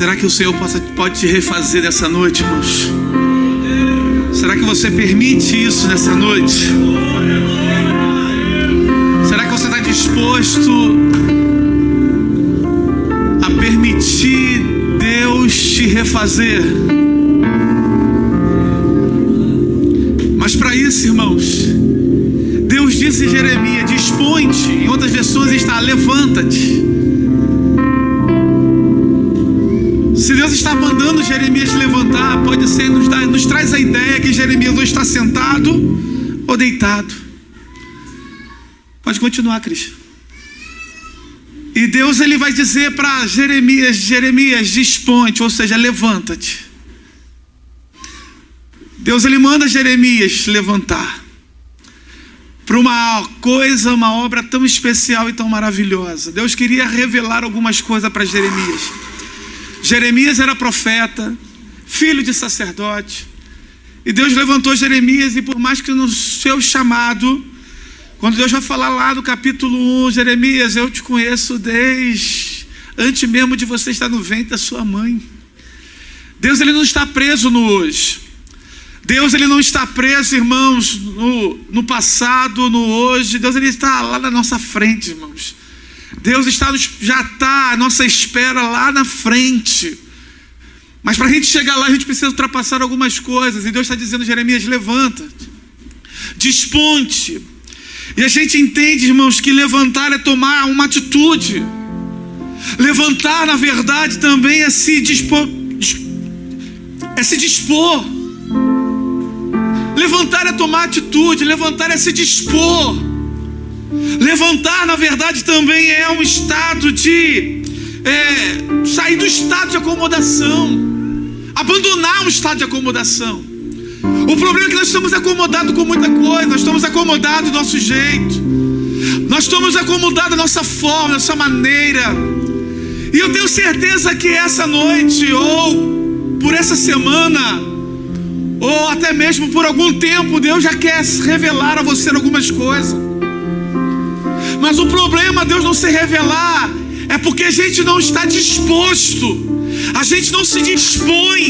Será que o Senhor pode te refazer nessa noite, irmãos? Será que você permite isso nessa noite? Será que você está disposto a permitir Deus te refazer? Mas para isso, irmãos, Deus disse em Jeremias: dispõe-te. Em outras versões está: levanta-te. Se Deus está mandando Jeremias levantar, pode ser, nos traz a ideia que Jeremias não está sentado ou deitado. Pode continuar, Cristian. E Deus, ele vai dizer para Jeremias: Jeremias, dispõe-te, ou seja, levanta-te. Deus, ele manda Jeremias levantar para uma coisa, uma obra tão especial e tão maravilhosa. Deus queria revelar algumas coisas para Jeremias. Jeremias era profeta, filho de sacerdote, e Deus levantou Jeremias, e por mais que no seu chamado, quando Deus vai falar lá no capítulo 1, Jeremias, eu te conheço desde antes mesmo de você estar no ventre da sua mãe. Deus, ele não está preso no hoje. Deus, ele não está preso, irmãos, no passado, no hoje. Deus, ele está lá na nossa frente, irmãos. Deus já está à nossa espera lá na frente. Mas para a gente chegar lá, a gente precisa ultrapassar algumas coisas. E Deus está dizendo: Jeremias, levanta-te, dispõe-te. E a gente entende, irmãos, que levantar é tomar uma atitude. Levantar, na verdade, também é se dispor. Levantar é tomar atitude. Levantar é se dispor. Levantar, na verdade, também é um estado de sair do estado de acomodação, abandonar um estado de acomodação. O problema é que nós estamos acomodados com muita coisa. Nós estamos acomodados do nosso jeito, nós estamos acomodados da nossa forma, da nossa maneira. E eu tenho certeza que essa noite, ou por essa semana, ou até mesmo por algum tempo, Deus já quer revelar a você algumas coisas. Mas o problema, Deus não se revelar, é porque a gente não está disposto. A gente não se dispõe.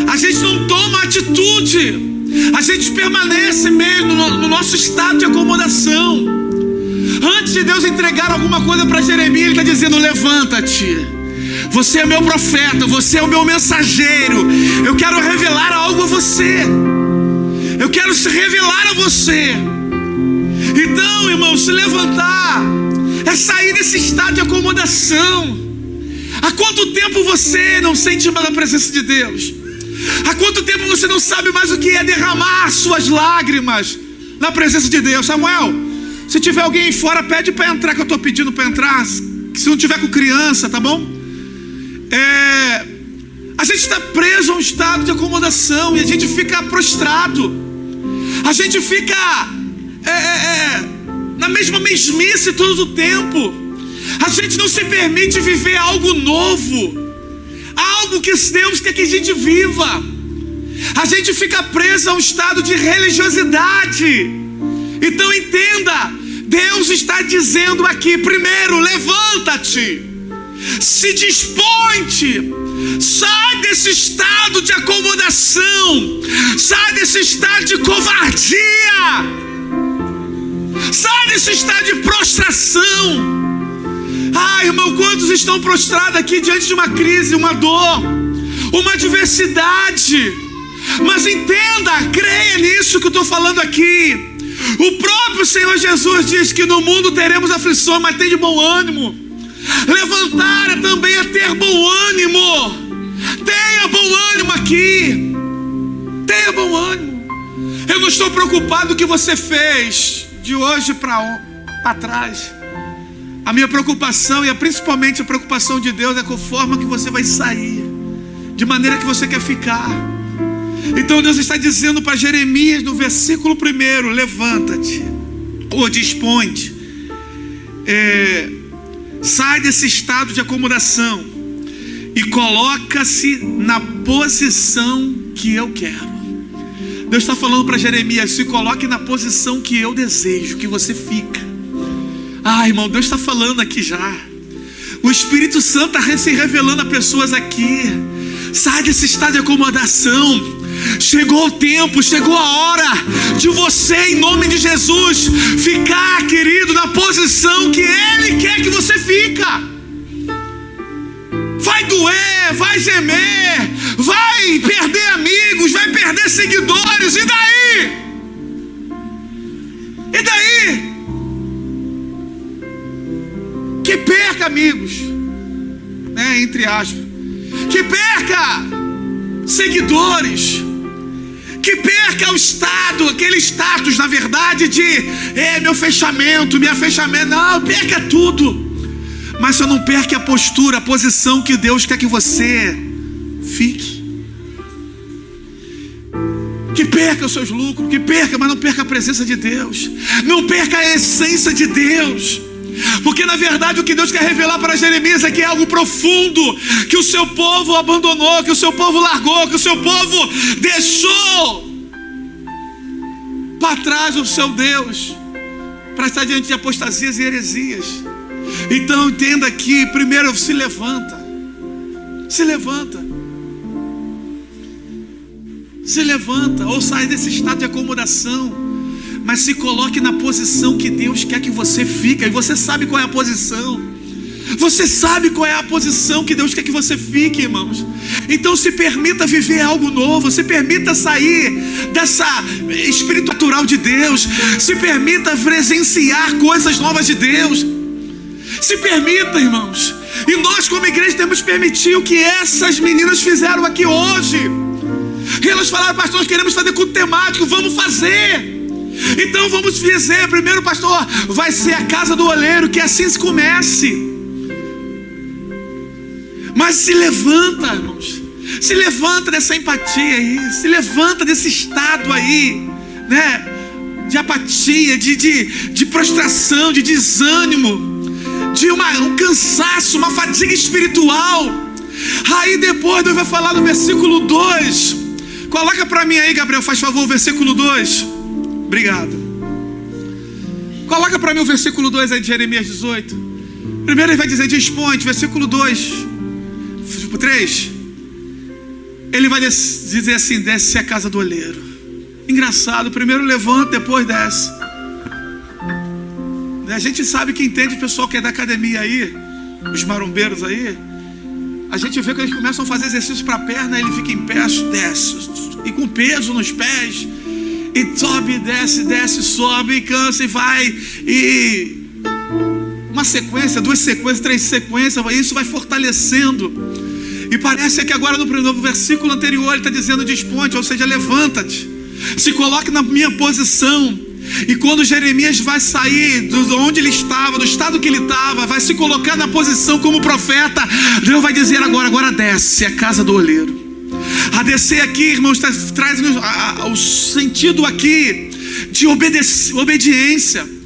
A gente não toma atitude. A gente permanece mesmo no nosso estado de acomodação. Antes de Deus entregar alguma coisa para Jeremias, ele está dizendo: levanta-te. Você é meu profeta, você é o meu mensageiro. Eu quero revelar algo a você. Eu quero se revelar a você. Então, irmão, se levantar é sair desse estado de acomodação. Há quanto tempo você não sente mais a presença de Deus? Há quanto tempo você não sabe mais o que é derramar suas lágrimas na presença de Deus? Samuel, se tiver alguém aí fora, pede para entrar, que eu estou pedindo para entrar. Se não tiver com criança, tá bom? A gente está preso a um estado de acomodação e a gente fica prostrado. A gente fica na mesma mesmice todo o tempo. A gente não se permite viver algo novo, algo que Deus quer que a gente viva. A gente fica preso a um estado de religiosidade. Então entenda, Deus está dizendo aqui: primeiro, levanta-te, se dispõe-te, sai desse estado de acomodação, sai desse estado de covardia, sai desse estado de prostração. Irmão, quantos estão prostrados aqui diante de uma crise, uma dor, uma adversidade? Mas entenda, creia nisso que eu estou falando aqui. O próprio Senhor Jesus diz que no mundo teremos aflição, mas tem de bom ânimo. Levantar é também a ter bom ânimo. Tenha bom ânimo aqui. Tenha bom ânimo. Eu não estou preocupado com o que você fez de hoje para trás. A minha preocupação, e principalmente a preocupação de Deus, é com a forma que você vai sair, de maneira que você quer ficar. Então Deus está dizendo para Jeremias no versículo 1: levanta-te, ou dispõe-te, sai desse estado de acomodação e coloca-se na posição que eu quero. Deus está falando para Jeremias: se coloque na posição que eu desejo que você fica. Irmão, Deus está falando aqui já. O Espírito Santo está se revelando a pessoas aqui. Sai desse estado de acomodação. Chegou o tempo, chegou a hora de você, em nome de Jesus, ficar, querido, na posição que Ele quer que você fica. Vai doer, vai gemer, vai perder amigos, vai perder seguidores. E daí? E daí? Que perca, amigos, né, entre aspas, que perca seguidores, que perca o estado, aquele status, na verdade, de meu fechamento, minha fechamento. Não, perca tudo, mas só não perca a postura, a posição que Deus quer que você fique. Que perca os seus lucros, que perca, mas não perca a presença de Deus, não perca a essência de Deus. Porque na verdade o que Deus quer revelar para Jeremias é que é algo profundo, que o seu povo abandonou, que o seu povo largou, que o seu povo deixou para trás o seu Deus, para estar diante de apostasias e heresias. Então entenda que primeiro se levanta, se levanta, se levanta, ou sai desse estado de acomodação, mas se coloque na posição que Deus quer que você fique. E você sabe qual é a posição. Você sabe qual é a posição que Deus quer que você fique, irmãos. Então se permita viver algo novo. Se permita sair dessa espírito natural de Deus. Se permita presenciar coisas novas de Deus. Se permita, irmãos. E nós como igreja temos que permitir o que essas meninas fizeram aqui hoje. E elas falaram: pastor, nós queremos fazer culto temático. Vamos fazer. Então vamos dizer, primeiro, pastor, vai ser a casa do oleiro, que assim se comece. Mas se levanta, irmãos, se levanta dessa empatia aí, se levanta desse estado aí, né, de apatia, de prostração, de desânimo, de um cansaço, uma fadiga espiritual. Aí depois Deus vai falar no versículo 2. Coloca para mim aí, Gabriel, faz favor, o versículo 2. Obrigado. Coloca para mim o versículo 2 aí de Jeremias 18. Primeiro ele vai dizer: dispõe, versículo 2, 3. Ele vai dizer assim: desce a casa do oleiro. Engraçado, primeiro levanta, depois desce. A gente sabe que entende, o pessoal que é da academia aí, os marombeiros aí, a gente vê que eles começam a fazer exercício para a perna, ele fica em pé, desce, e com peso nos pés, e sobe, desce, desce, sobe, e cansa, e vai, e uma sequência, 2 sequências, 3 sequências, isso vai fortalecendo. E parece que agora no versículo anterior ele está dizendo: dispõe, ou seja, levanta-te, se coloque na minha posição. E quando Jeremias vai sair de onde ele estava, do estado que ele estava, vai se colocar na posição como profeta, Deus vai dizer: agora desce a casa do oleiro. A descer aqui, irmãos, traz o sentido aqui de obediência.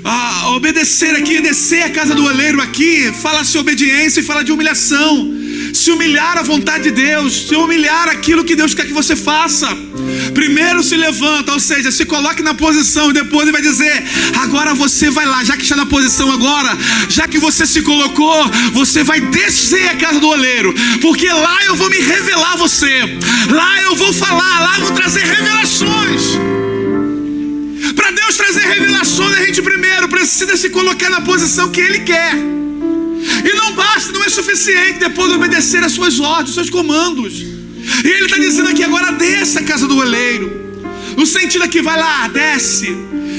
A obedecer aqui, descer a casa do oleiro aqui, fala-se de obediência e fala de humilhação. Se humilhar à vontade de Deus, se humilhar aquilo que Deus quer que você faça. Primeiro se levanta, ou seja, se coloque na posição, e depois ele vai dizer: agora você vai lá, já que está na posição agora, já que você se colocou, você vai descer a casa do oleiro, porque lá eu vou me revelar a você, lá eu vou falar, lá eu vou trazer revelações. Para Deus trazer revelações, a gente primeiro precisa se colocar na posição que Ele quer. E não basta, não é suficiente depois de obedecer às suas ordens, aos seus comandos. E Ele está dizendo aqui: agora desce a casa do oleiro. No sentido aqui, vai lá, desce.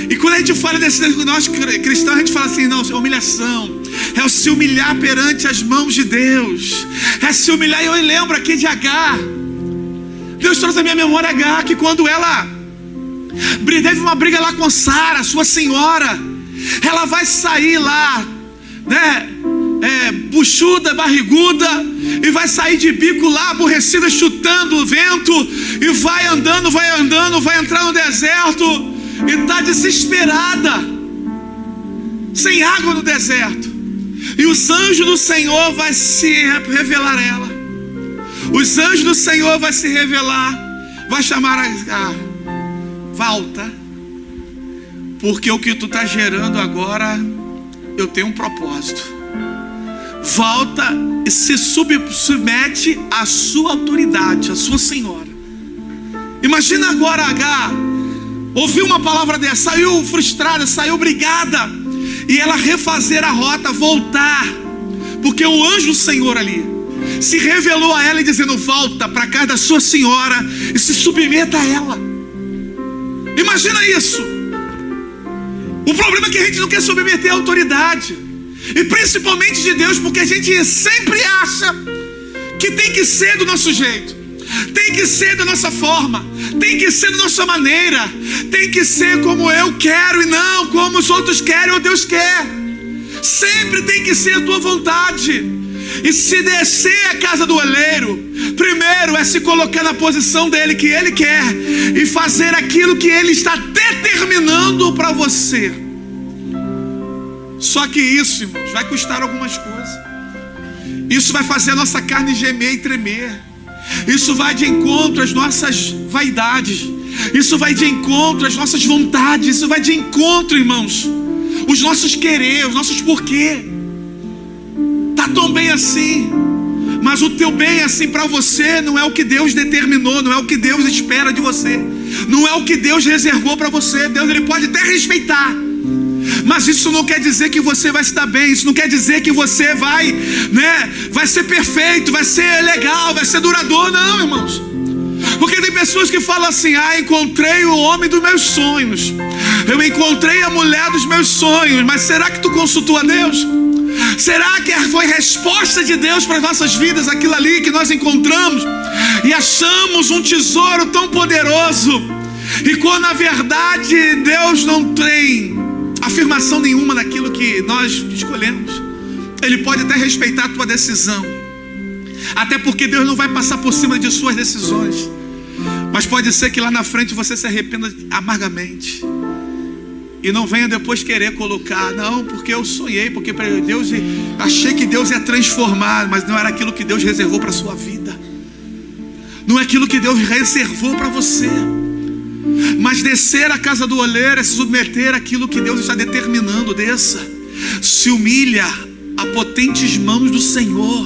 E quando a gente fala desse, nós cristãos, a gente fala assim: não, é humilhação, é o se humilhar perante as mãos de Deus, é se humilhar. E eu lembro aqui de Agar. Deus trouxe a minha memória Agar, que quando ela teve uma briga lá com Sara, sua senhora, ela vai sair lá, né, buchuda, barriguda, e vai sair de bico lá, aborrecida, chutando o vento, e vai andando, vai entrar no deserto, e está desesperada, sem água no deserto. E os anjos do Senhor vai se revelar a ela. Os anjos do Senhor vai se revelar, vai chamar a volta, porque o que tu está gerando agora, eu tenho um propósito. volta e se submete à sua autoridade, à sua senhora. Imagina agora Agar ouviu uma palavra dessa, saiu frustrada, saiu brigada, e ela refazer a rota, voltar, porque o anjo do Senhor ali se revelou a ela e dizendo: volta para casa da sua senhora e se submeta a ela. Imagina isso. O problema é que a gente não quer submeter à autoridade, e principalmente de Deus, porque a gente sempre acha que tem que ser do nosso jeito, tem que ser da nossa forma, tem que ser da nossa maneira, tem que ser como eu quero e não como os outros querem ou Deus quer. Sempre tem que ser a tua vontade. E se descer a casa do oleiro, primeiro é se colocar na posição dele, que ele quer, e fazer aquilo que ele está determinando para você. Só que isso, irmãos, vai custar algumas coisas. Isso vai fazer a nossa carne gemer e tremer. Isso vai de encontro às nossas vaidades. Isso vai de encontro às nossas vontades. Isso vai de encontro, irmãos, os nossos querer, os nossos porquê. Tá tão bem assim, mas o teu bem assim para você não é o que Deus determinou, não é o que Deus espera de você, não é o que Deus reservou para você. Deus, ele pode até respeitar, mas isso não quer dizer que você vai se dar bem. Isso não quer dizer que você vai ser perfeito, vai ser legal, vai ser duradouro. Não, irmãos. Porque tem pessoas que falam assim: encontrei o homem dos meus sonhos, eu encontrei a mulher dos meus sonhos. Mas será que tu consultou a Deus? Será que foi resposta de Deus para as nossas vidas aquilo ali que nós encontramos e achamos um tesouro tão poderoso, e quando na verdade Deus não tem afirmação nenhuma daquilo que nós escolhemos? Ele pode até respeitar a tua decisão, até porque Deus não vai passar por cima de suas decisões, mas pode ser que lá na frente você se arrependa amargamente e não venha depois querer colocar: não, porque eu sonhei, porque Deus, achei que Deus ia transformar, mas não era aquilo que Deus reservou para a sua vida, não é aquilo que Deus reservou para você. Mas descer a casa do oleiro é se submeter àquilo que Deus está determinando. Desça, se humilha a potentes mãos do Senhor.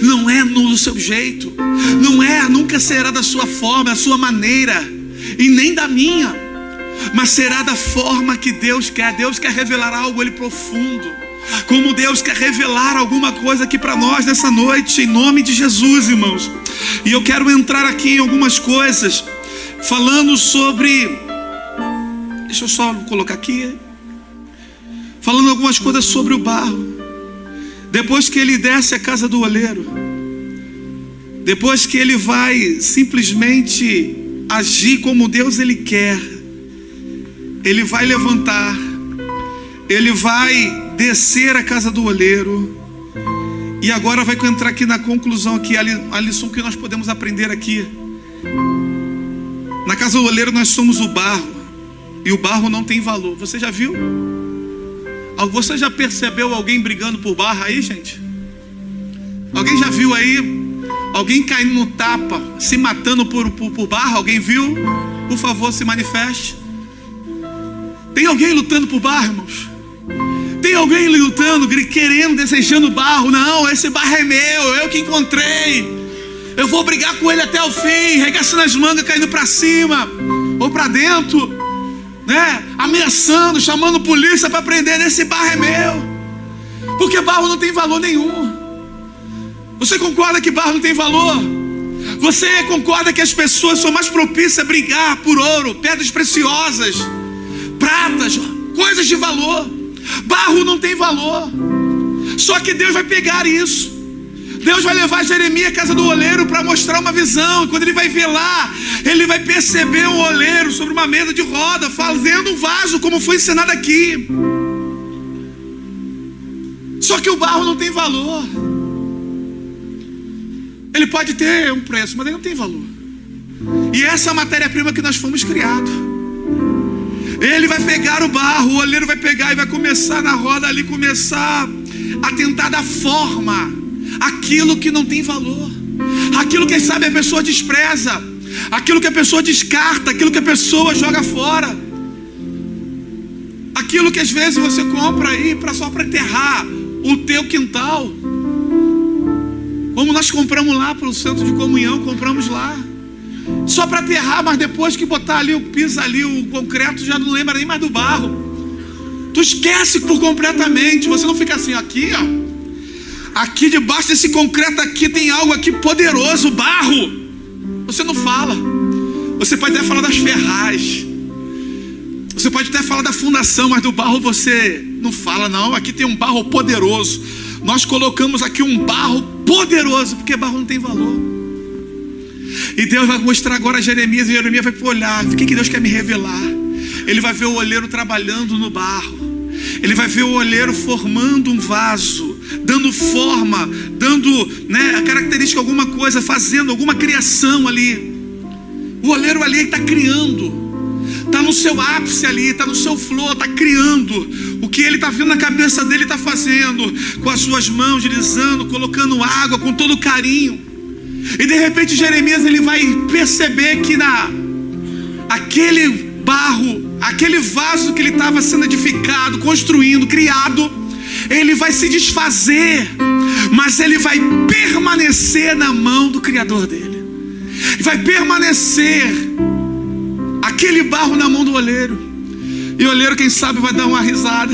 Não é no seu jeito, nunca será da sua forma, da sua maneira, e nem da minha, mas será da forma que Deus quer. Deus quer revelar algo profundo, como Deus quer revelar alguma coisa aqui para nós nessa noite, em nome de Jesus, irmãos. E eu quero entrar aqui em algumas coisas, falando sobre, deixa eu só colocar aqui, falando algumas coisas sobre o barro. Depois que ele desce a casa do oleiro, depois que ele vai simplesmente agir como Deus ele quer, ele vai levantar, ele vai descer a casa do oleiro. E agora vai entrar aqui na conclusão, aqui, a lição que nós podemos aprender aqui. Na casa do oleiro nós somos o barro, e o barro não tem valor. Você já viu? Você já percebeu alguém brigando por barro aí, gente? Alguém já viu aí alguém caindo no tapa, se matando por barro? Alguém viu? Por favor, se manifeste. Tem alguém lutando por barro, irmãos? Tem alguém lutando, querendo, desejando barro? Não, esse barro é meu, eu que encontrei, eu vou brigar com ele até o fim, regaçando as mangas, caindo para cima ou para dentro, ameaçando, chamando polícia para prender. Esse barro é meu, porque barro não tem valor nenhum. Você concorda que barro não tem valor? Você concorda que as pessoas são mais propícias a brigar por ouro, pedras preciosas, pratas, coisas de valor? Barro não tem valor. Só que Deus vai pegar isso. Deus vai levar Jeremias à casa do oleiro para mostrar uma visão. E quando ele vai ver lá, ele vai perceber um oleiro sobre uma mesa de roda, fazendo um vaso, como foi ensinado aqui. Só que o barro não tem valor. Ele pode ter um preço, mas ele não tem valor. E essa é a matéria-prima que nós fomos criados. Ele vai pegar o barro, o oleiro vai pegar e vai começar na roda ali, começar a tentar dar forma aquilo que não tem valor, aquilo que sabe a pessoa despreza, aquilo que a pessoa descarta, aquilo que a pessoa joga fora, aquilo que às vezes você compra aí só para enterrar o teu quintal. Como nós compramos lá para o centro de comunhão, compramos lá. Só para aterrar, mas depois que botar ali o piso ali, o concreto, já não lembra nem mais do barro. Tu esquece por completamente. Você não fica assim, aqui ó. Aqui debaixo desse concreto aqui tem algo aqui poderoso, barro. Você não fala. Você pode até falar das ferragens. Você pode até falar da fundação, mas do barro você não fala não. Aqui tem um barro poderoso. Nós colocamos aqui um barro poderoso, porque barro não tem valor. E Deus vai mostrar agora a Jeremias, e Jeremias vai olhar. O que Deus quer me revelar? Ele vai ver o oleiro trabalhando no barro. Ele vai ver o oleiro formando um vaso, dando forma, dando a característica, alguma coisa, fazendo alguma criação ali. O oleiro ali está criando. Está no seu ápice ali, está no seu flor, está criando. O que ele está vendo na cabeça dele, está fazendo com as suas mãos, deslizando, colocando água com todo carinho. E de repente Jeremias ele vai perceber que aquele barro, aquele vaso que ele estava sendo edificado, construindo, criado, ele vai se desfazer, mas ele vai permanecer na mão do Criador dele. Vai permanecer aquele barro na mão do oleiro. E o oleiro, quem sabe, vai dar uma risada.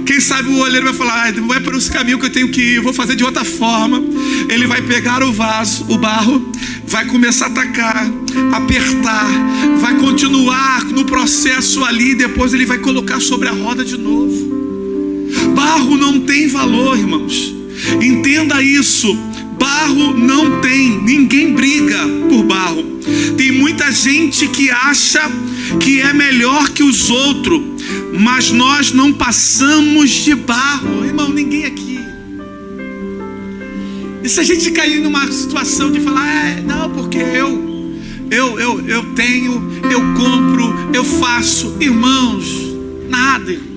Quem sabe o oleiro vai falar, não é por esse caminho que eu tenho que ir, eu vou fazer de outra forma. Ele vai pegar o vaso, o barro, vai começar a atacar, apertar, vai continuar no processo ali, depois ele vai colocar sobre a roda de novo. Barro não tem valor, irmãos. Entenda isso. Barro não tem, ninguém briga por barro. Tem muita gente que acha que é melhor que os outros, mas nós não passamos de barro, irmão, ninguém aqui. E se a gente cair numa situação de falar, não, porque eu tenho, eu compro, eu faço, irmãos, nada, irmãos.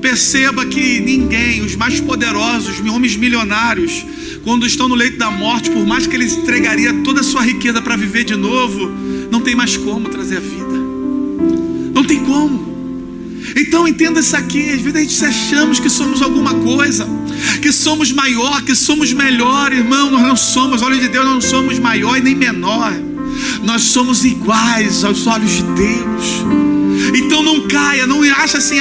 Perceba que ninguém, os mais poderosos, homens milionários, quando estão no leito da morte, por mais que eles entregaria toda a sua riqueza para viver de novo, não tem mais como trazer a vida. Não tem como. Então entenda isso aqui. Às vezes a gente achamos que somos alguma coisa, que somos maior, que somos melhor. Irmão, nós não somos, aos olhos de Deus não somos maior e nem menor. Nós somos iguais aos olhos de Deus. Então não caia, não acha assim,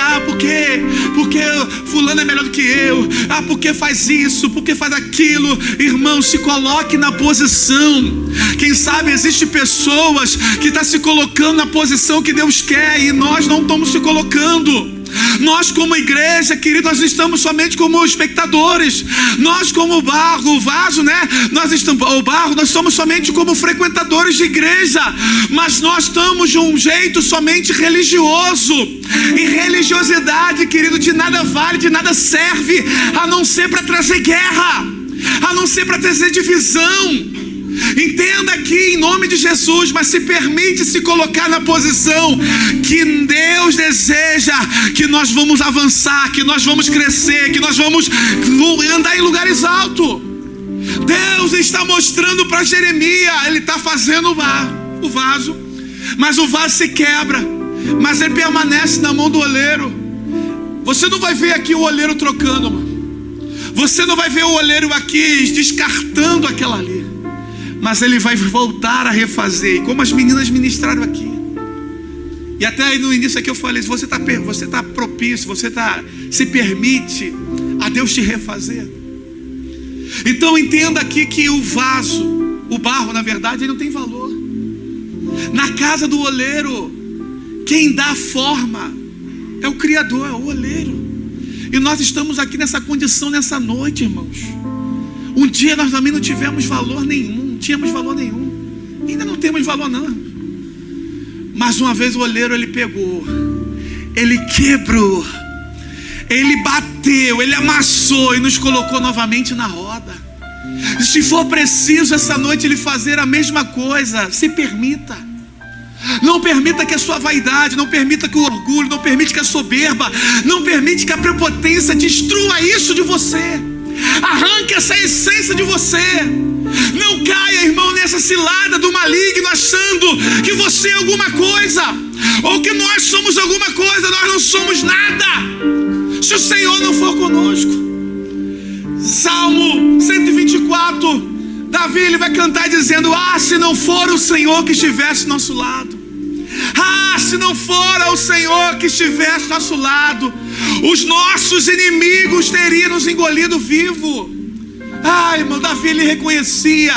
porque fulano é melhor do que eu, porque faz isso, porque faz aquilo. Irmão, se coloque na posição. Quem sabe existe pessoas que estão se colocando na posição que Deus quer, e nós não estamos se colocando. Nós como igreja, querido, nós estamos somente como espectadores. Nós como barro, o vaso, nós somos somente como frequentadores de igreja. Mas nós estamos de um jeito somente religioso. E religiosidade, querido, de nada vale, de nada serve, a não ser para trazer guerra, a não ser para trazer divisão. Entenda aqui em nome de Jesus, mas se permite se colocar na posição que Deus deseja, que nós vamos avançar, que nós vamos crescer, que nós vamos andar em lugares altos. Deus está mostrando para Jeremias, ele está fazendo o vaso, mas o vaso se quebra, mas ele permanece na mão do oleiro. Você não vai ver aqui o oleiro trocando, mano. Você não vai ver o oleiro aqui descartando aquela ali, mas ele vai voltar a refazer. E como as meninas ministraram aqui, e até aí no início aqui eu falei, se você está propício, você se permite a Deus te refazer. Então entenda aqui que o vaso, o barro, na verdade, ele não tem valor. Na casa do oleiro, quem dá forma é o Criador, é o oleiro. E nós estamos aqui nessa condição nessa noite, irmãos. Um dia nós também não tivemos valor nenhum, não tínhamos valor nenhum, ainda não temos valor não. Mas uma vez o oleiro, ele pegou, ele quebrou, ele bateu, ele amassou e nos colocou novamente na roda. Se for preciso essa noite ele fazer a mesma coisa, se permita. Não permita que a sua vaidade, não permita que o orgulho, não permita que a soberba, não permita que a prepotência destrua isso de você. Arranque essa essência de você. Não caia, irmão, nessa cilada do maligno, achando que você é alguma coisa, ou que nós somos alguma coisa. Nós não somos nada se o Senhor não for conosco. Salmo 124, Davi ele vai cantar dizendo: ah, se não for o Senhor que estivesse ao nosso lado, ah, se não for o Senhor que estivesse ao nosso lado, os nossos inimigos teriam nos engolido vivo. Ah, irmão, Davi ele reconhecia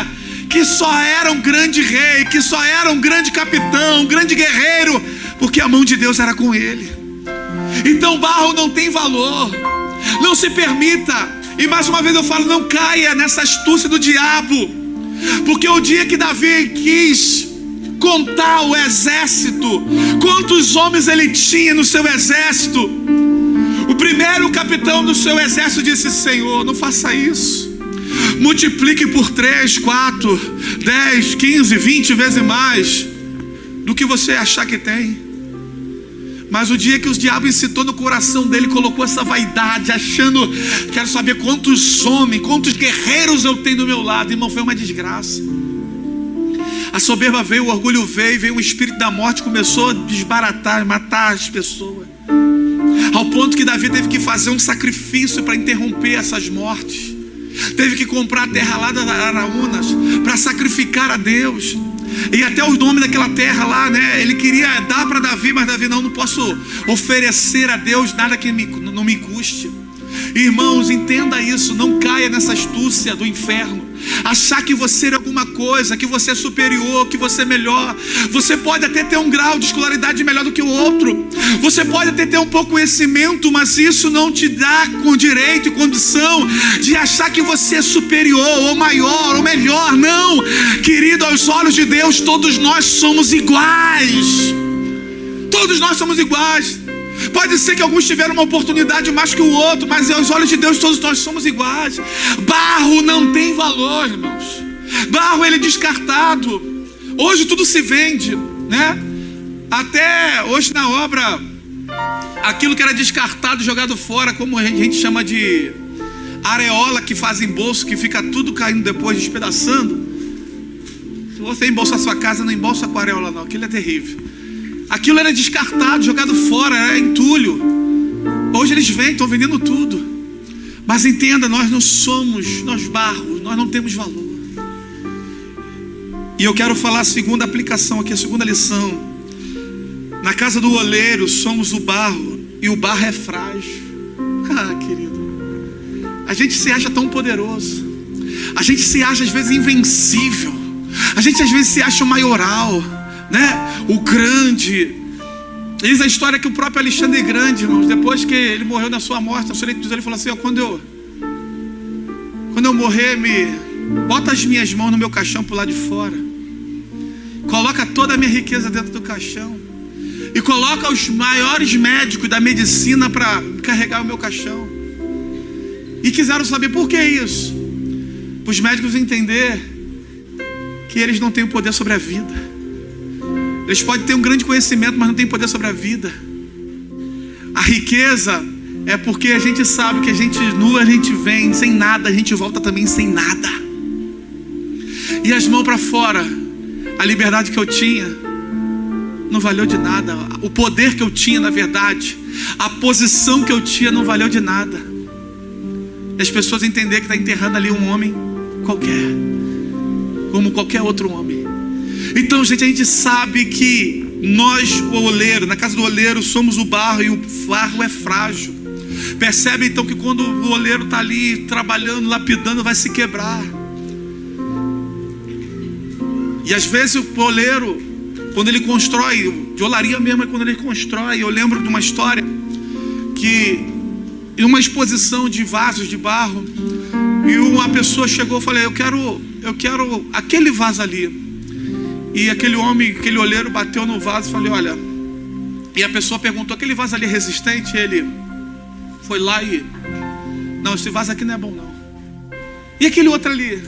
que só era um grande rei, que só era um grande capitão, um grande guerreiro, porque a mão de Deus era com ele. Então barro não tem valor. Não se permita, e mais uma vez eu falo, não caia nessa astúcia do diabo, porque o dia que Davi quis contar o exército, quantos homens ele tinha no seu exército, o primeiro capitão do seu exército disse: Senhor, não faça isso, multiplique por 3, 4, 10, 15, 20 vezes mais do que você achar que tem. Mas o dia que o diabo incitou no coração dele, colocou essa vaidade, achando, quero saber quantos homens, quantos guerreiros eu tenho do meu lado. Irmão, foi uma desgraça. A soberba veio, o orgulho veio o espírito da morte, começou a desbaratar, matar as pessoas, ao ponto que Davi teve que fazer um sacrifício para interromper essas mortes. Teve que comprar a terra lá das Araúnas para sacrificar a Deus. E até o nome daquela terra lá, né? Ele queria dar para Davi, mas Davi: não posso oferecer a Deus nada que não me custe. Irmãos, entenda isso, não caia nessa astúcia do inferno, achar que você é alguma coisa, que você é superior, que você é melhor. Você pode até ter um grau de escolaridade melhor do que o outro, você pode até ter um pouco de conhecimento, mas isso não te dá com direito e condição de achar que você é superior, ou maior, ou melhor. Não, querido, aos olhos de Deus todos nós somos iguais. Todos nós somos iguais. Pode ser que alguns tiveram uma oportunidade mais que o outro, mas aos olhos de Deus todos nós somos iguais. Barro não tem valor, irmãos. Barro ele é descartado. Hoje tudo se vende, né? Até hoje na obra, aquilo que era descartado, jogado fora, como a gente chama de areola, que faz embolso, que fica tudo caindo depois, despedaçando. Se você embolsa a sua casa, não embolsa com areola não, aquilo é terrível. Aquilo era descartado, jogado fora, era entulho. Hoje eles vêm, estão vendendo tudo. Mas entenda, nós não somos, nós barros, nós não temos valor. E eu quero falar a segunda aplicação aqui, a segunda lição. Na casa do oleiro somos o barro, e o barro é frágil. Ah, querido, a gente se acha tão poderoso, a gente se acha às vezes invencível, a gente às vezes se acha o maioral, né? O grande. Diz a história que o próprio Alexandre Grande, irmãos, depois que ele morreu na sua morte, ele falou assim: ó, quando eu morrer, bota as minhas mãos no meu caixão por lá de fora, coloca toda a minha riqueza dentro do caixão e coloca os maiores médicos da medicina para carregar o meu caixão. E quiseram saber por que isso, para os médicos entender que eles não têm o poder sobre a vida. Eles podem ter um grande conhecimento, mas não têm poder sobre a vida. A riqueza é porque a gente sabe que a gente vem sem nada, a gente volta também sem nada. E as mãos para fora, a liberdade que eu tinha não valeu de nada. O poder que eu tinha, na verdade, a posição que eu tinha não valeu de nada. E as pessoas entenderem que está enterrando ali um homem qualquer, como qualquer outro homem. Então, gente, a gente sabe que nós, o oleiro, na casa do oleiro, somos o barro, e o barro é frágil. Percebe então que quando o oleiro está ali trabalhando, lapidando, vai se quebrar. E às vezes o oleiro, quando ele constrói, de olaria mesmo, é quando ele constrói. Eu lembro de uma história que em uma exposição de vasos de barro, e uma pessoa chegou e falou: eu quero aquele vaso ali. E aquele homem, aquele oleiro bateu no vaso e falou: olha. E a pessoa perguntou: aquele vaso ali é resistente? Ele foi lá e: não, esse vaso aqui não é bom não. E aquele outro ali?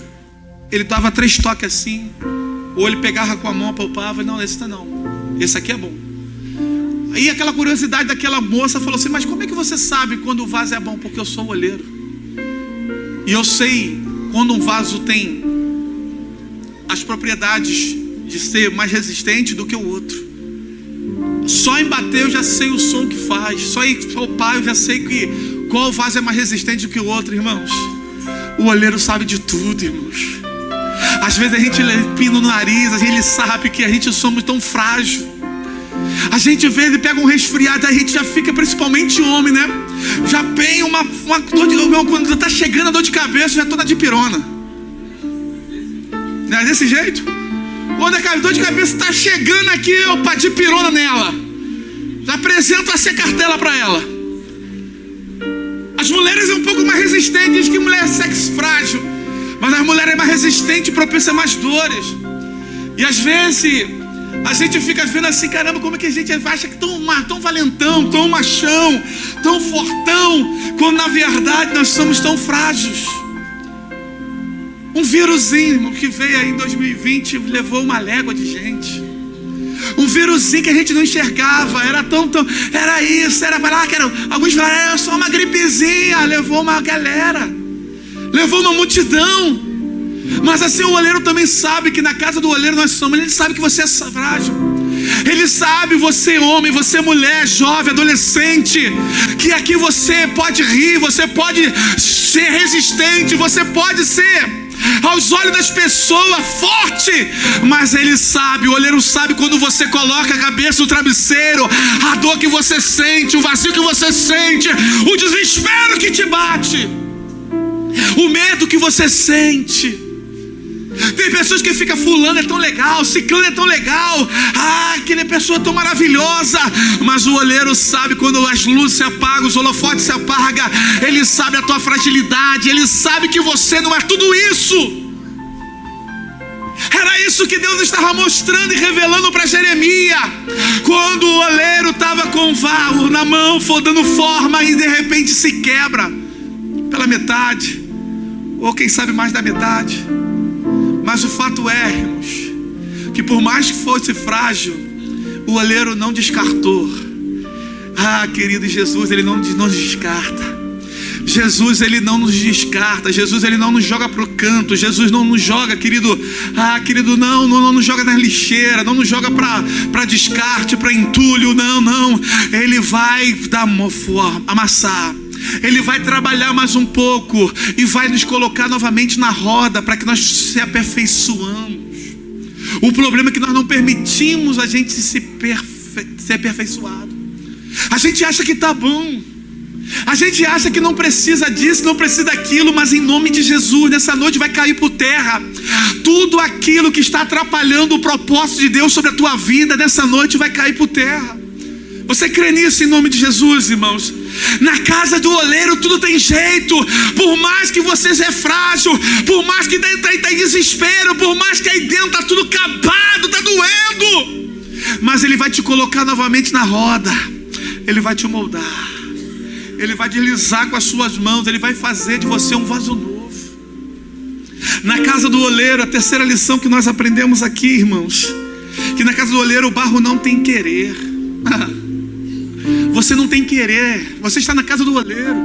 Ele dava 3 toques assim, ou ele pegava com a mão, apalpava: não, esse não, esse aqui é bom. Aí aquela curiosidade daquela moça falou assim: mas como é que você sabe quando o vaso é bom? Porque eu sou o oleiro, e eu sei quando um vaso tem as propriedades de ser mais resistente do que o outro. Só em bater eu já sei o som que faz, só em palpar eu já sei qual vaso é mais resistente do que o outro, irmãos. O olheiro sabe de tudo, irmãos. Às vezes a gente pina no nariz, ele sabe que a gente somos tão frágil. A gente às vezes pega um resfriado, a gente já fica, principalmente homem, né? Já tem uma dor de cabeça, quando tá chegando a dor de cabeça, já tô na dipirona. Não é desse jeito? Quando a dor de cabeça tá chegando aqui, eu pá, dipirona nela. Já apresento a ser cartela para ela. As mulheres são um pouco mais resistentes, diz que mulher é sexo frágil, mas as mulheres é mais resistente e propensa a mais dores. E às vezes a gente fica vendo assim, caramba, como é que a gente acha que tão valentão, tão machão, tão fortão, quando na verdade nós somos tão frágeis. Um vírusinho que veio aí em 2020 levou uma légua de gente. Um vírusinho que a gente não enxergava, era era isso, era lá, alguns falaram, era só uma gripezinha, levou uma galera, levou uma multidão. Mas assim o olheiro também sabe que na casa do olheiro nós somos. Ele sabe que você é frágil. Ele sabe, você homem, você mulher, jovem, adolescente, que aqui você pode rir, você pode ser resistente, você pode ser aos olhos das pessoas forte, mas ele sabe, o olheiro sabe quando você coloca a cabeça no travesseiro, a dor que você sente, o vazio que você sente, o desespero que te bate, o medo que você sente. Tem pessoas que ficam, fulano é tão legal, ciclano é tão legal, aquela pessoa é tão maravilhosa, mas o olheiro sabe quando as luzes se apagam, os holofotes se apagam, ele sabe a tua fragilidade, ele sabe que você não é tudo isso. Era isso que Deus estava mostrando e revelando para Jeremias, quando o olheiro estava com o vaso na mão, dando forma, e de repente se quebra pela metade, ou quem sabe mais da metade. Mas o fato é, irmãos, que por mais que fosse frágil, o olheiro não descartou. Querido, Jesus, ele não nos descarta. Jesus, ele não nos descarta. Jesus, ele não nos joga para o canto. Jesus não nos joga, querido. Querido, não nos joga na lixeira, não nos joga para descarte, para entulho. Não. Ele vai dar amassar. Ele vai trabalhar mais um pouco e vai nos colocar novamente na roda para que nós se aperfeiçoamos. O problema é que nós não permitimos a gente ser aperfeiçoado. A gente acha que está bom, a gente acha que não precisa disso, não precisa daquilo, mas em nome de Jesus, nessa noite vai cair por terra tudo aquilo que está atrapalhando o propósito de Deus sobre a tua vida. Nessa noite vai cair por terra. Você crê nisso em nome de Jesus, irmãos? Na casa do oleiro tudo tem jeito. Por mais que você seja frágil, por mais que dentro está em desespero, por mais que aí dentro está tudo acabado, está doendo, mas Ele vai te colocar novamente na roda. Ele vai te moldar, Ele vai deslizar com as suas mãos, Ele vai fazer de você um vaso novo. Na casa do oleiro, a terceira lição que nós aprendemos aqui, irmãos, que na casa do oleiro o barro não tem querer. Você não tem querer, você está na casa do oleiro.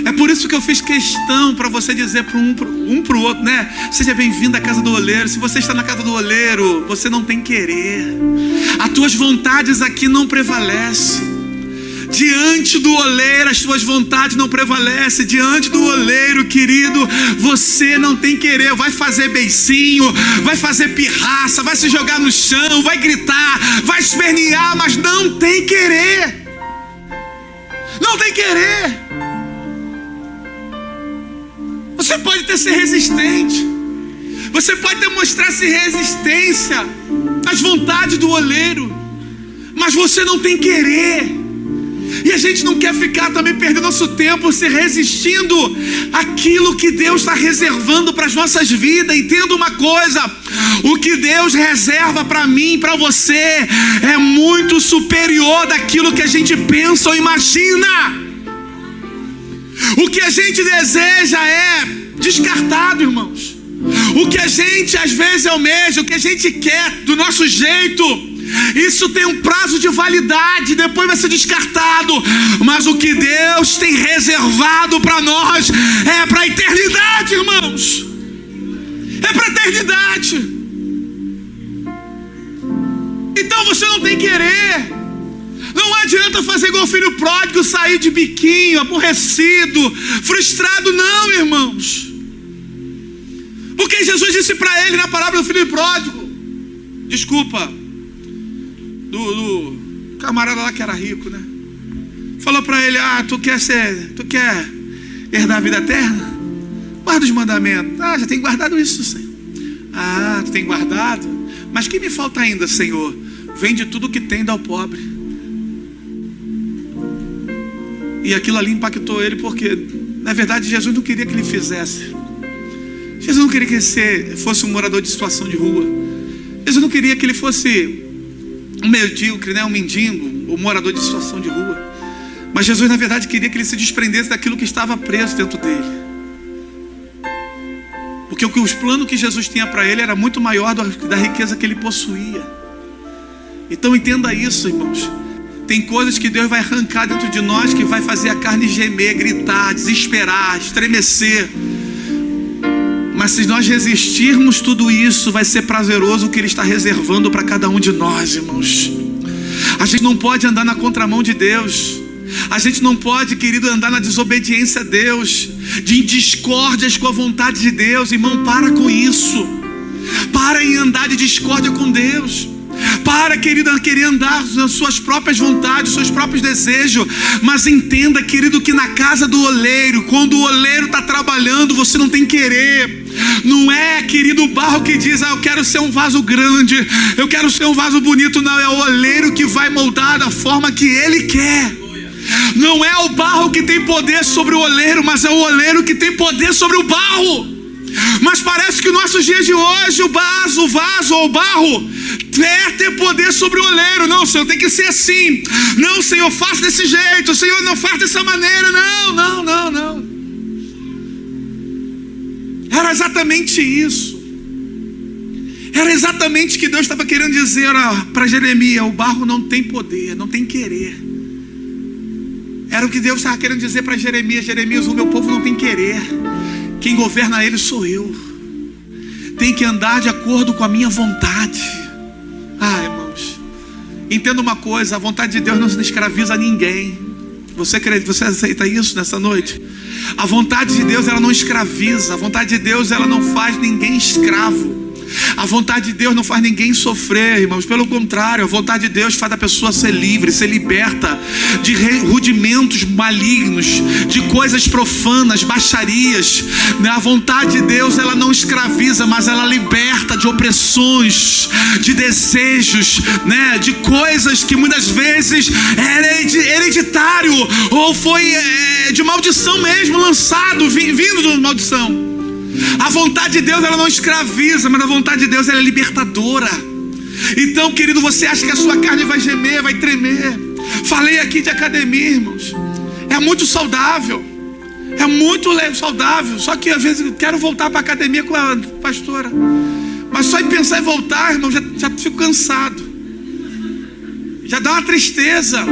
É por isso que eu fiz questão para você dizer para o outro, né? Seja bem-vindo à casa do oleiro. Se você está na casa do oleiro, você não tem querer. As tuas vontades aqui não prevalecem. Diante do oleiro, as tuas vontades não prevalecem. Diante do oleiro, querido, você não tem querer. Vai fazer beicinho, vai fazer pirraça, vai se jogar no chão, vai gritar, vai espernear, mas não tem querer. Não tem querer. Você pode ter ser resistente, você pode demonstrar-se resistência às vontades do oleiro, mas você não tem querer. E a gente não quer ficar também perdendo nosso tempo se resistindo àquilo que Deus está reservando para as nossas vidas. Entenda uma coisa: o que Deus reserva para mim e para você é muito superior daquilo que a gente pensa ou imagina. O que a gente deseja é descartado, irmãos. O que a gente às vezes almeja, o que a gente quer do nosso jeito, isso tem um prazo de validade, depois vai ser descartado. Mas o que Deus tem reservado para nós é para a eternidade, irmãos. É para a eternidade. Então você não tem querer. Não adianta fazer igual o filho pródigo, sair de biquinho, aborrecido, frustrado. Não, irmãos. Porque Jesus disse para ele na parábola do filho pródigo, desculpa, do camarada lá que era rico, né? Falou para ele: tu quer herdar a vida eterna? Guarda os mandamentos. Já tem guardado isso, Senhor. Tu tem guardado? Mas que me falta ainda, Senhor? Vende tudo que tem, dá ao pobre. E aquilo ali impactou ele, porque na verdade Jesus não queria que ele fizesse. Jesus não queria que ele fosse um morador de situação de rua. Jesus não queria que ele fosse um medíocre, né? Um mendigo, um morador de situação de rua. Mas Jesus na verdade queria que ele se desprendesse daquilo que estava preso dentro dele. Porque os planos que Jesus tinha para ele era muito maior da riqueza que ele possuía. Então entenda isso, irmãos. Tem coisas que Deus vai arrancar dentro de nós, que vai fazer a carne gemer, gritar, desesperar, estremecer. Mas se nós resistirmos tudo isso, vai ser prazeroso o que Ele está reservando para cada um de nós, irmãos. A gente não pode andar na contramão de Deus. A gente não pode, querido, andar na desobediência a Deus, de discórdias com a vontade de Deus. Irmão, para com isso. Para em andar de discórdia com Deus. Para, querido, querer andar nas suas próprias vontades, seus próprios desejos. Mas entenda, querido, que na casa do oleiro, quando o oleiro está trabalhando, você não tem querer. Não é, querido, o barro que diz: eu quero ser um vaso grande, eu quero ser um vaso bonito. Não, é o oleiro que vai moldar da forma que ele quer. Não é o barro que tem poder sobre o oleiro, mas é o oleiro que tem poder sobre o barro. Mas parece que nos nossos dias de hoje o vaso ou o barro quer ter poder sobre o oleiro. Não, Senhor, tem que ser assim. Não, Senhor, faça desse jeito. Senhor, não faça dessa maneira. Não. Era exatamente isso. Era exatamente o que Deus estava querendo dizer para Jeremias: o barro não tem poder, não tem querer. Era o que Deus estava querendo dizer para Jeremias: Jeremias, o meu povo não tem querer. Quem governa ele sou eu. Tem que andar de acordo com a minha vontade. Irmãos, entenda uma coisa: a vontade de Deus não escraviza ninguém. Você aceita isso nessa noite? A vontade de Deus, ela não escraviza. A vontade de Deus, ela não faz ninguém escravo. A vontade de Deus não faz ninguém sofrer, irmãos. Pelo contrário, a vontade de Deus faz a pessoa ser livre, ser liberta de rudimentos malignos, de coisas profanas, baixarias. A vontade de Deus, ela não escraviza, mas ela liberta de opressões, de desejos, né? De coisas que muitas vezes é hereditário, ou foi de maldição mesmo, lançado, vindo de maldição. A vontade de Deus, ela não escraviza, mas a vontade de Deus, ela é libertadora. Então, querido, você acha que a sua carne vai gemer, vai tremer? Falei aqui de academia, irmãos. É muito saudável. É muito saudável. Só que às vezes eu quero voltar para a academia com a pastora. Mas só em pensar em voltar, irmão, já fico cansado. Já dá uma tristeza.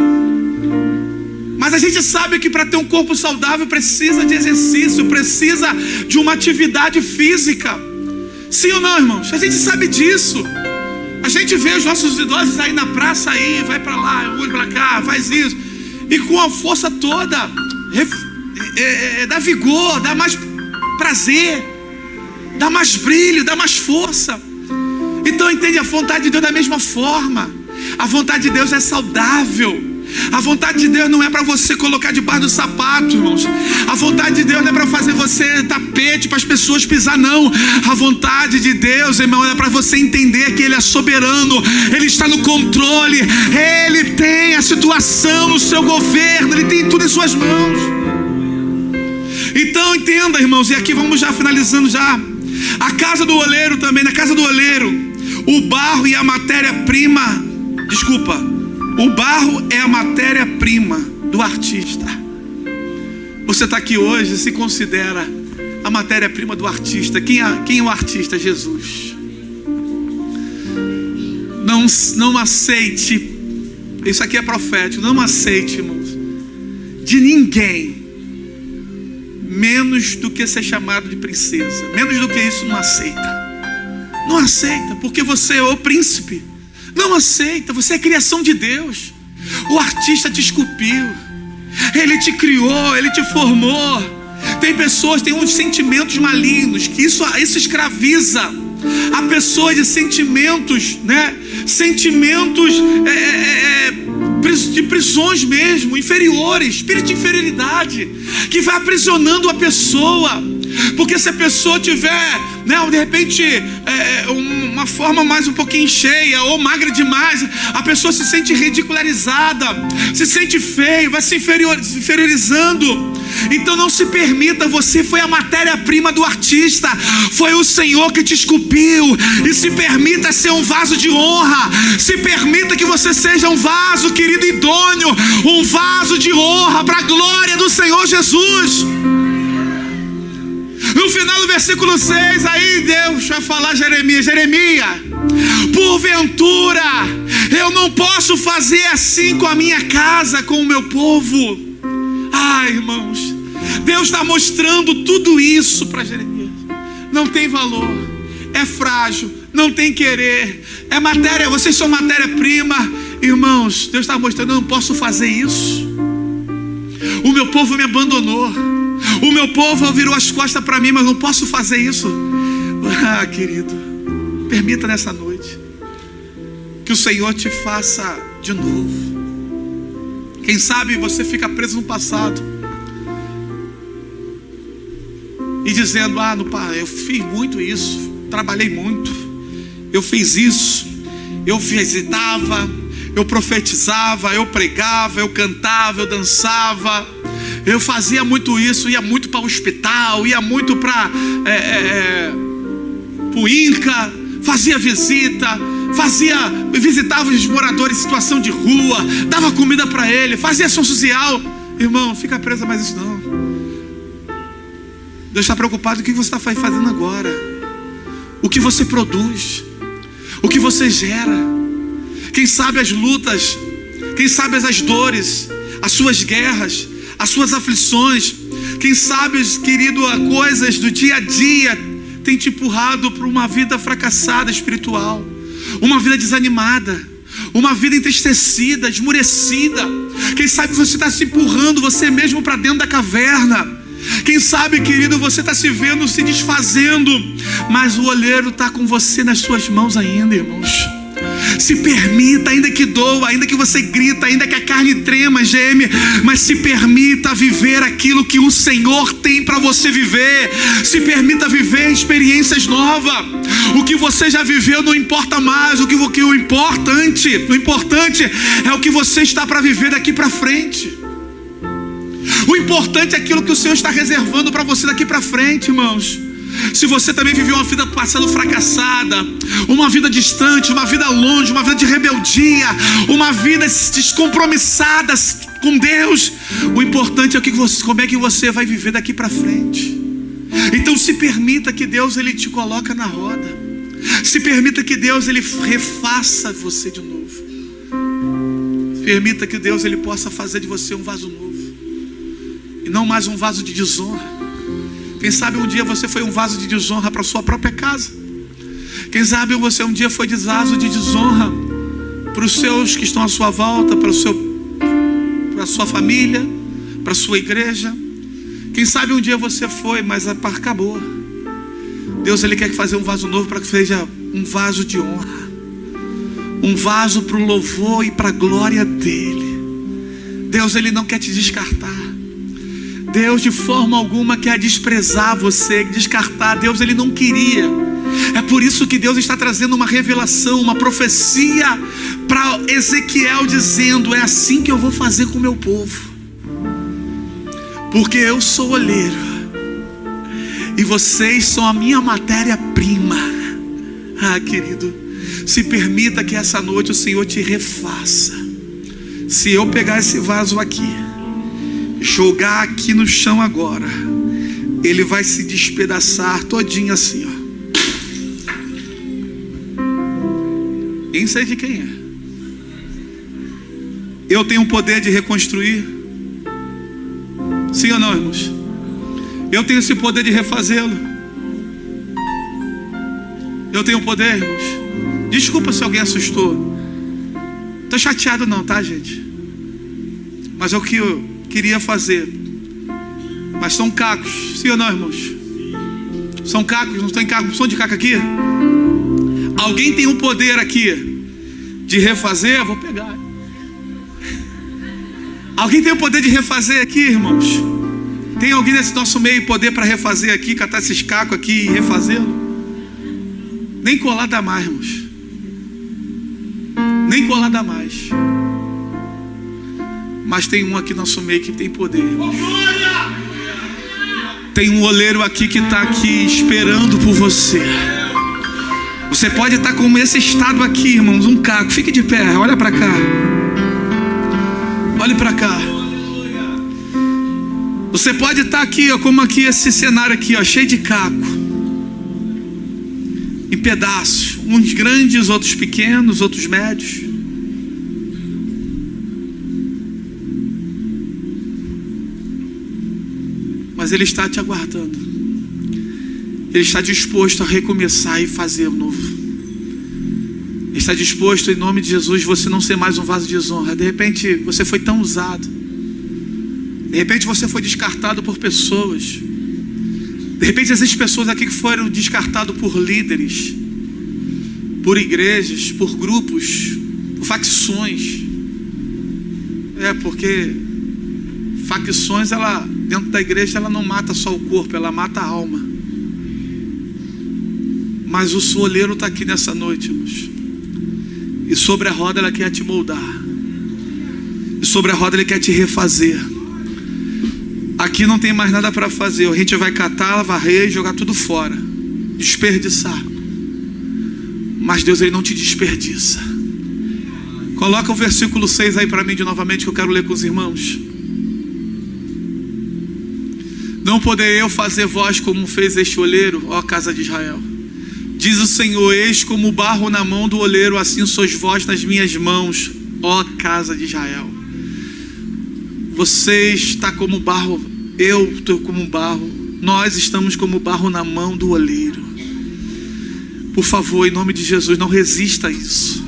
Mas a gente sabe que para ter um corpo saudável precisa de exercício, precisa de uma atividade física. Sim ou não, irmãos? A gente sabe disso. A gente vê os nossos idosos aí na praça, aí, vai para lá, vai para cá, faz isso. E com a força toda, dá vigor, dá mais prazer, dá mais brilho, dá mais força. Então entende, a vontade de Deus da mesma forma. A vontade de Deus é saudável. A vontade de Deus não é para você colocar debaixo do sapato, irmãos. A vontade de Deus não é para fazer você tapete para as pessoas pisar, não. A vontade de Deus, irmão, é para você entender que Ele é soberano, Ele está no controle, Ele tem a situação no seu governo, Ele tem tudo em suas mãos. Então entenda, irmãos, e aqui vamos já finalizando já. A casa do oleiro também, na casa do oleiro, o barro e a matéria-prima, o barro é a matéria-prima do artista. Você está aqui hoje e se considera a matéria-prima do artista. Quem é o artista? Jesus. Não aceite, isso aqui é profético, não aceite, irmãos, de ninguém menos do que ser chamado de princesa. Menos do que isso, não aceita. Não aceita, porque você é o príncipe. Não aceita, você é criação de Deus. O artista te esculpiu, ele te criou, ele te formou, Tem pessoas, tem uns sentimentos malignos, que isso escraviza a pessoa de sentimentos, né? Sentimentos de prisões mesmo, inferiores, espírito de inferioridade, que vai aprisionando a pessoa. Porque se a pessoa tiver, né, de repente, uma forma mais um pouquinho cheia ou magra demais, a pessoa se sente ridicularizada, se sente feio, vai se inferiorizando. Então não se permita, você foi a matéria-prima do artista, foi o Senhor que te esculpiu. E se permita ser um vaso de honra, se permita que você seja um vaso, querido, idôneo, um vaso de honra para a glória do Senhor Jesus. No final do versículo 6, aí Deus vai falar a Jeremias: porventura eu não posso fazer assim com a minha casa, com o meu povo. Ai, irmãos, Deus está mostrando tudo isso para Jeremias. Não tem valor, é frágil, não tem querer, é matéria, vocês são matéria-prima. Irmãos, Deus está mostrando: eu não posso fazer isso. O meu povo me abandonou, o meu povo virou as costas para mim, mas não posso fazer isso. Ah, querido, permita nessa noite que o Senhor te faça de novo. Quem sabe você fica preso no passado e dizendo: ah, eu fiz muito isso, trabalhei muito, eu fiz isso, eu visitava, eu profetizava, eu pregava, eu cantava, eu dançava, eu fazia muito isso, ia muito para o hospital, ia muito para o INCA, fazia visita, visitava os moradores em situação de rua, dava comida para ele, fazia ação social. Irmão, fica preso mais isso não. Deus está preocupado com o que você está fazendo agora, o que você produz, o que você gera. Quem sabe as lutas, quem sabe as dores, as suas guerras, as suas aflições, quem sabe, querido, coisas do dia a dia tem te empurrado para uma vida fracassada espiritual, uma vida desanimada, uma vida entristecida, esmurecida. Quem sabe você está se empurrando você mesmo para dentro da caverna. Quem sabe, querido, você está se vendo se desfazendo, mas o olheiro está com você nas suas mãos ainda, irmãos. Se permita, ainda que doa, ainda que você grita, ainda que a carne trema, geme, mas se permita viver aquilo que o Senhor tem para você viver. Se permita viver experiências novas. O que você já viveu não importa mais. O importante é o que você está para viver daqui para frente. O importante é aquilo que o Senhor está reservando para você daqui para frente, irmãos. Se você também viveu uma vida passada fracassada, uma vida distante, uma vida longe, uma vida de rebeldia, uma vida descompromissada com Deus, o importante é como é que você vai viver daqui para frente. Então se permita que Deus ele te coloque na roda. Se permita que Deus ele refaça você de novo. Permita que Deus ele possa fazer de você um vaso novo e não mais um vaso de desonra. Quem sabe um dia você foi um vaso de desonra para a sua própria casa. Quem sabe você um dia foi vaso de desonra para os seus que estão à sua volta, para a sua família, para a sua igreja. Quem sabe um dia você foi, mas acabou. Deus ele quer fazer um vaso novo para que seja um vaso de honra, um vaso para o louvor e para a glória dele. Deus ele não quer te descartar. Deus de forma alguma quer desprezar você, descartar. Deus ele não queria. É por isso que Deus está trazendo uma revelação, uma profecia para Ezequiel, dizendo: é assim que eu vou fazer com o meu povo, porque eu sou o olheiro e vocês são a minha matéria-prima. Ah, querido, se permita que essa noite o Senhor te refaça. Se eu pegar esse vaso aqui, jogar aqui no chão agora, ele vai se despedaçar todinho assim, ó. Nem sei de quem é. Eu tenho o poder de reconstruir. Sim ou não, irmãos? Eu tenho esse poder de refazê-lo. Eu tenho o poder, irmãos. Desculpa se alguém assustou. Tô chateado não, tá, gente? Mas é o que eu queria fazer Mas são cacos, sim ou não, irmãos? São cacos, não tem caco, som de caco aqui? Alguém tem um poder aqui de refazer? Eu vou pegar. Alguém tem o poder de refazer aqui, irmãos? Tem alguém nesse nosso meio poder para refazer aqui, catar esses cacos aqui e refazê-lo? Nem colar dá mais, irmãos. Nem colar dá mais. Mas tem um aqui no nosso meio que tem poder, irmãos. Tem um oleiro aqui que está aqui esperando por você. Você pode estar como esse estado aqui, irmãos, um caco. Fique de pé, olha para cá. Olhe para cá. Você pode estar aqui, ó, como aqui esse cenário aqui, ó, cheio de caco, em pedaços, uns grandes, outros pequenos, outros médios. Mas Ele está te aguardando. Ele está disposto a recomeçar e fazer o novo. Ele está disposto, em nome de Jesus, você não ser mais um vaso de desonra. De repente você foi tão usado. De repente você foi descartado por pessoas. De repente existem pessoas aqui que foram descartadas por líderes, por igrejas, por grupos, por facções. Porque facções, ela, dentro da igreja, ela não mata só o corpo, ela mata a alma. Mas o soleiro está aqui nessa noite, irmãos. E sobre a roda ela quer te moldar. E sobre a roda ele quer te refazer. Aqui não tem mais nada para fazer. A gente vai catar, varrer e jogar tudo fora. Desperdiçar. Mas Deus, Ele não te desperdiça. Coloca o versículo 6 aí para mim de novamente, que eu quero ler com os irmãos. Não poderei eu fazer vós como fez este oleiro, ó casa de Israel. Diz o Senhor: eis como o barro na mão do oleiro, assim sois vós nas minhas mãos, ó casa de Israel. Você está como barro, eu estou como barro, nós estamos como barro na mão do oleiro. Por favor, em nome de Jesus, não resista a isso.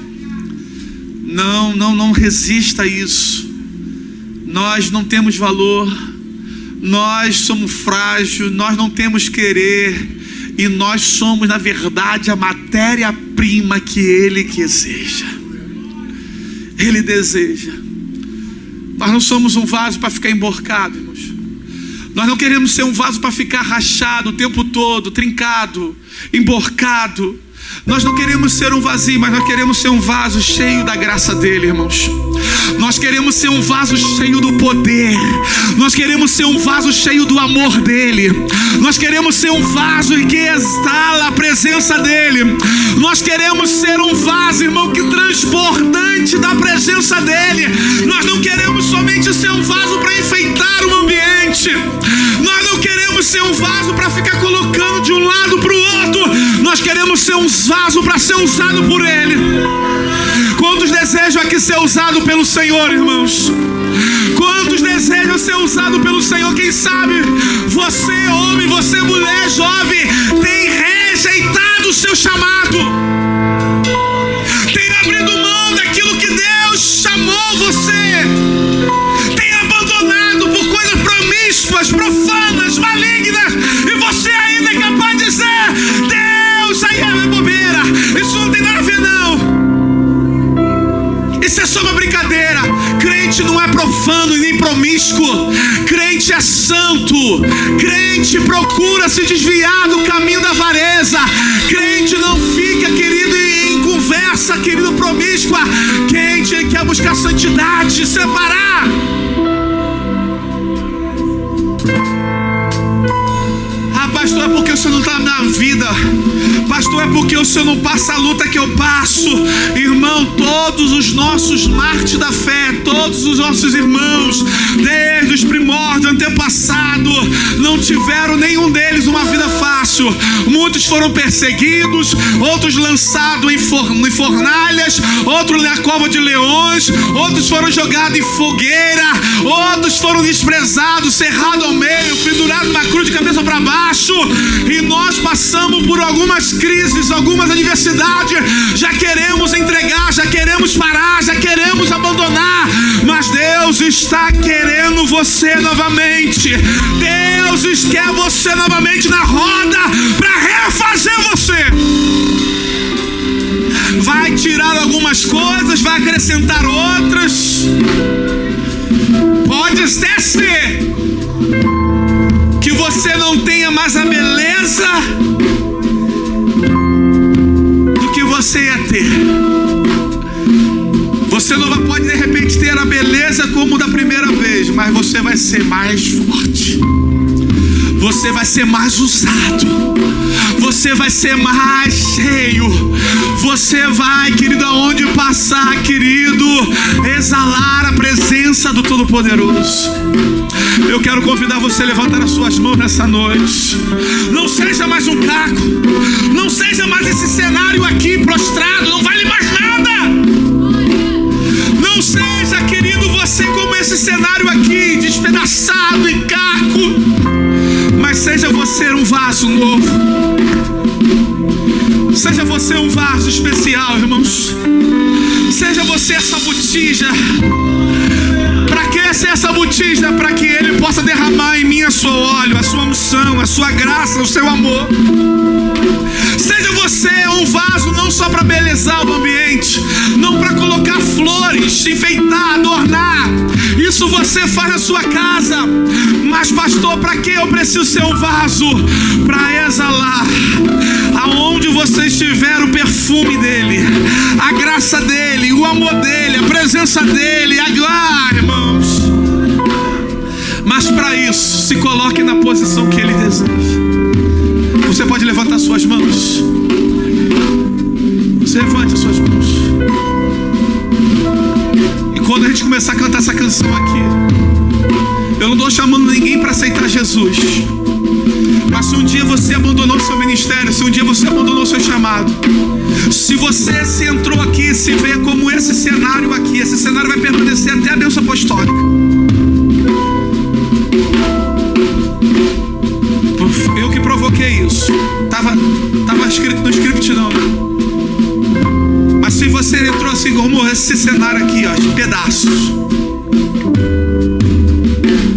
Não resista a isso. Nós não temos valor, nós somos frágeis, nós não temos querer. E nós somos, na verdade, a matéria-prima que Ele deseja. Ele deseja. Nós não somos um vaso para ficar emborcado, irmãos. Nós não queremos ser um vaso para ficar rachado o tempo todo, trincado, emborcado. Nós não queremos ser um vazio, mas nós queremos ser um vaso cheio da graça dele, irmãos. Nós queremos ser um vaso cheio do poder. Nós queremos ser um vaso cheio do amor dele. Nós queremos ser um vaso que exala a presença dele. Nós queremos ser um vaso, irmão, que transbordante da presença dele. Nós não queremos somente ser um vaso para enfeitar o ambiente. Nós não queremos ser um vaso para ficar colocando de um lado para o outro. Nós queremos ser um vaso para ser usado por ele. Quantos desejam aqui ser usado pelo Senhor, irmãos? Quantos desejam ser usado pelo Senhor? Quem sabe você, homem, você, mulher, jovem, tem rejeitado o seu chamado, tem abrido mão daquilo que Deus chamou você, tem abandonado por coisas promíscuas, profanas, malignas, e você ainda é capaz de dizer: Deus, aí é bobeira, isso não tem nada a ver não. Isso é só uma brincadeira. Crente não é profano e nem promíscuo. Crente é santo. Crente procura se desviar do caminho da avareza. Crente não fica, querido, em conversa, querido, promíscua. Crente quer buscar santidade, separar. Pastor, é porque o Senhor não está na vida. Pastor, é porque o Senhor não passa a luta que eu passo. Irmão, todos os nossos mártires da fé, todos os nossos irmãos, desde os primórdios, antepassado, não tiveram nenhum deles uma vida fácil. Muitos foram perseguidos, outros lançados em fornalhas, outros na cova de leões, outros foram jogados em fogueira, outros foram desprezados, cerrados ao meio, pendurados na cruz de cabeça para baixo. E nós passamos por algumas crises, algumas adversidades. Já queremos entregar, já queremos parar, já queremos abandonar. Mas Deus Deus está querendo você novamente. Deus quer você novamente na roda para refazer você. Vai tirar algumas coisas, vai acrescentar outras. Pode até ser que você não tenha mais a beleza do que você ia ter. Você não pode de repente ter a beleza como da primeira vez, mas você vai ser mais forte. Você vai ser mais usado. Você vai ser mais cheio. Você vai, querido, aonde passar, querido, exalar a presença do Todo-Poderoso. Eu quero convidar você a levantar as suas mãos nessa noite. Não seja mais um caco. Não seja mais esse cenário aqui prostrado. Não vale mais nada. Não seja, querido, você como esse cenário aqui, despedaçado e caco. Mas seja você um vaso novo. Seja você um vaso especial, irmãos. Seja você essa botija. Para que ser essa botija? Para que Ele possa derramar em mim a sua óleo, a sua unção, a sua graça, o seu amor. Seja você um vaso não só para belezar o ambiente, não para colocar flores, enfeitar, adornar. Isso você faz na sua casa. Mas pastor, para que eu preciso ser um vaso? Para exalar aonde você estiver o perfume dele, a graça dele, o amor dele, a presença dele, irmãos. Mas para isso, se coloque na posição que ele deseja. Você pode levantar suas mãos. Você levante as suas mãos. E quando a gente começar a cantar essa canção aqui, eu não estou chamando ninguém para aceitar Jesus. Mas se um dia você abandonou seu ministério, se um dia você abandonou seu chamado, se você se entrou aqui, se vê como esse cenário aqui, esse cenário vai permanecer até a bênção apostólica. Eu que provoquei isso. Tava escrito no script não, né? Mas se você entrou assim como esse cenário aqui, ó, de pedaços,